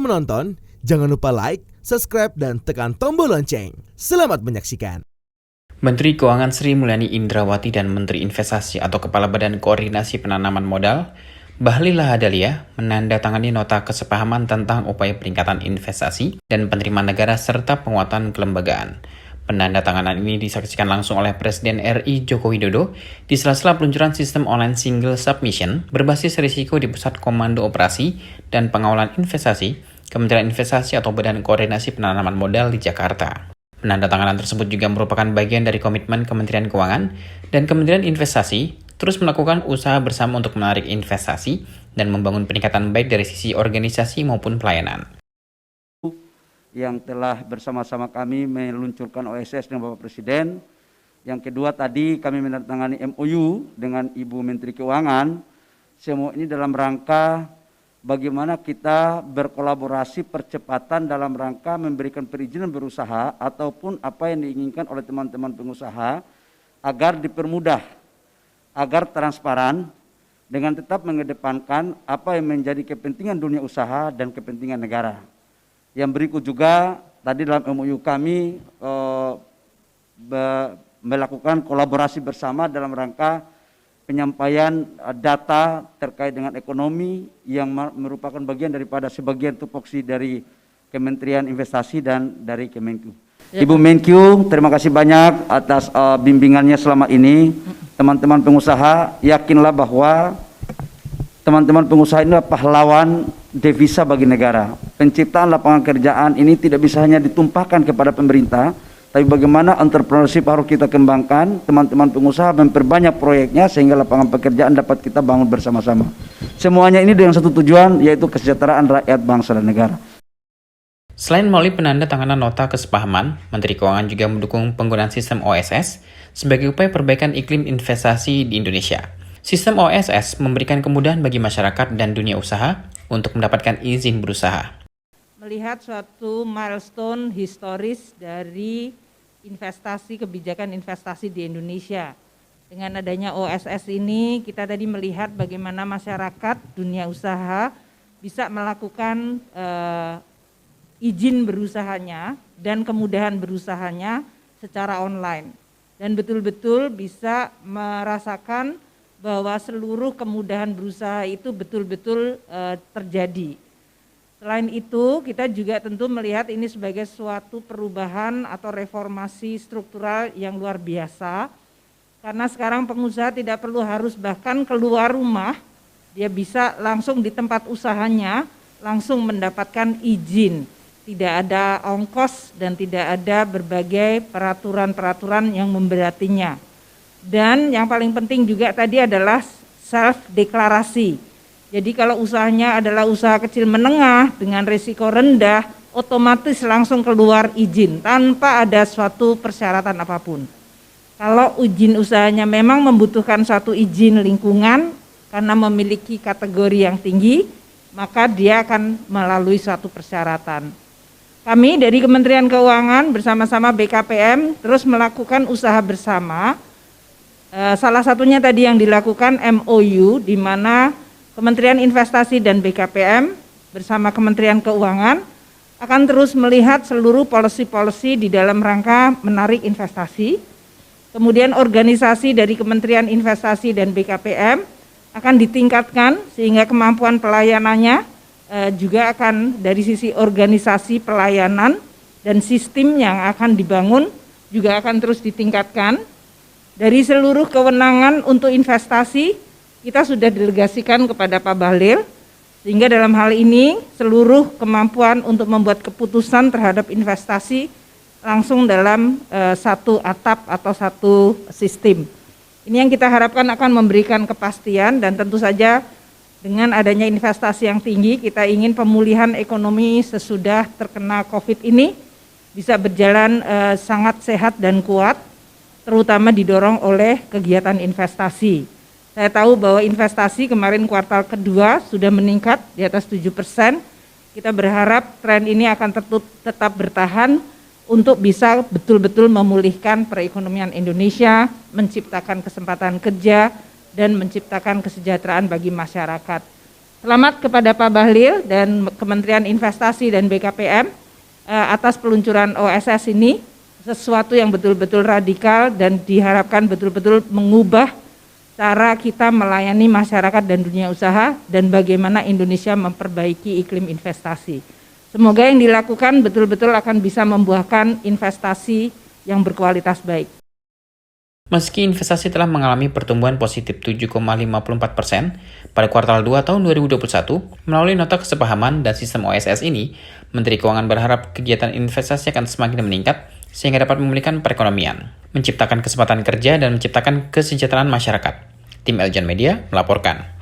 Sebelum menonton, jangan lupa like, subscribe, dan tekan tombol lonceng. Selamat menyaksikan. Menteri Keuangan Sri Mulyani Indrawati dan Menteri Investasi atau Kepala Badan Koordinasi Penanaman Modal, Bahlil Lahadalia, menandatangani nota kesepahaman tentang upaya peningkatan investasi dan penerimaan negara serta penguatan kelembagaan. Penandatanganan ini disaksikan langsung oleh Presiden RI Joko Widodo di sela-sela peluncuran sistem online single submission berbasis risiko di Pusat Komando Operasi dan Pengawalan Investasi, Kementerian Investasi atau Badan Koordinasi Penanaman Modal di Jakarta. Penandatanganan tersebut juga merupakan bagian dari komitmen Kementerian Keuangan dan Kementerian Investasi terus melakukan usaha bersama untuk menarik investasi dan membangun peningkatan baik dari sisi organisasi maupun pelayanan. Yang telah bersama-sama kami meluncurkan OSS dengan Bapak Presiden. Yang kedua tadi kami menandatangani MOU dengan Ibu Menteri Keuangan. Semua ini dalam rangka bagaimana kita berkolaborasi percepatan dalam rangka memberikan perizinan berusaha ataupun apa yang diinginkan oleh teman-teman pengusaha agar dipermudah, agar transparan dengan tetap mengedepankan apa yang menjadi kepentingan dunia usaha dan kepentingan negara. Yang berikut juga tadi dalam MOU kami melakukan kolaborasi bersama dalam rangka penyampaian data terkait dengan ekonomi yang merupakan bagian daripada sebagian tupoksi dari Kementerian Investasi dan dari Kemenku. Ibu Menku, terima kasih banyak atas bimbingannya selama ini. Teman-teman pengusaha, yakinlah bahwa teman-teman pengusaha ini adalah pahlawan devisa bagi negara. Penciptaan lapangan kerjaan ini tidak bisa hanya ditumpahkan kepada pemerintah, tapi bagaimana entrepreneurship harus kita kembangkan, teman-teman pengusaha memperbanyak proyeknya sehingga lapangan pekerjaan dapat kita bangun bersama-sama. Semuanya ini dengan satu tujuan, yaitu kesejahteraan rakyat, bangsa, dan negara. Selain melalui penandatanganan nota kesepahaman, Menteri Keuangan juga mendukung penggunaan sistem OSS sebagai upaya perbaikan iklim investasi di Indonesia. Sistem OSS memberikan kemudahan bagi masyarakat dan dunia usaha untuk mendapatkan izin berusaha. Melihat suatu milestone historis dari investasi, kebijakan investasi di Indonesia. Dengan adanya OSS ini, kita tadi melihat bagaimana masyarakat, dunia usaha bisa melakukan izin berusahanya dan kemudahan berusahanya secara online. Dan betul-betul bisa merasakan bahwa seluruh kemudahan berusaha itu betul-betul terjadi. Selain itu, kita juga tentu melihat ini sebagai suatu perubahan atau reformasi struktural yang luar biasa. Karena sekarang pengusaha tidak perlu harus bahkan keluar rumah, dia bisa langsung di tempat usahanya, langsung mendapatkan izin. Tidak ada ongkos dan tidak ada berbagai peraturan-peraturan yang memberatinya. Dan yang paling penting juga tadi adalah self-deklarasi. Jadi kalau usahanya adalah usaha kecil menengah dengan risiko rendah, otomatis langsung keluar izin tanpa ada suatu persyaratan apapun. Kalau izin usahanya memang membutuhkan suatu izin lingkungan karena memiliki kategori yang tinggi, maka dia akan melalui suatu persyaratan. Kami dari Kementerian Keuangan bersama-sama BKPM terus melakukan usaha bersama. Salah satunya tadi yang dilakukan MOU di mana Kementerian Investasi dan BKPM bersama Kementerian Keuangan akan terus melihat seluruh policy-policy di dalam rangka menarik investasi. Kemudian organisasi dari Kementerian Investasi dan BKPM akan ditingkatkan sehingga kemampuan pelayanannya juga akan dari sisi organisasi pelayanan dan sistem yang akan dibangun juga akan terus ditingkatkan. Dari seluruh kewenangan untuk investasi kita sudah delegasikan kepada Pak Bahlil, sehingga dalam hal ini seluruh kemampuan untuk membuat keputusan terhadap investasi langsung dalam satu atap atau satu sistem. Ini yang kita harapkan akan memberikan kepastian dan tentu saja dengan adanya investasi yang tinggi, kita ingin pemulihan ekonomi sesudah terkena COVID ini bisa berjalan sangat sehat dan kuat, terutama didorong oleh kegiatan investasi. Saya tahu bahwa investasi kemarin kuartal kedua sudah meningkat di atas 7%. Kita berharap tren ini akan tetap bertahan untuk bisa betul-betul memulihkan perekonomian Indonesia, menciptakan kesempatan kerja, dan menciptakan kesejahteraan bagi masyarakat. Selamat kepada Pak Bahlil dan Kementerian Investasi dan BKPM atas peluncuran OSS ini, sesuatu yang betul-betul radikal dan diharapkan betul-betul mengubah cara kita melayani masyarakat dan dunia usaha dan bagaimana Indonesia memperbaiki iklim investasi. Semoga yang dilakukan betul-betul akan bisa membuahkan investasi yang berkualitas baik. Meski investasi telah mengalami pertumbuhan positif 7,54% pada kuartal 2 tahun 2021, melalui nota kesepahaman dan sistem OSS ini, Menteri Keuangan berharap kegiatan investasi akan semakin meningkat sehingga dapat memulihkan perekonomian, menciptakan kesempatan kerja, dan menciptakan kesejahteraan masyarakat. Tim Eljan Media melaporkan.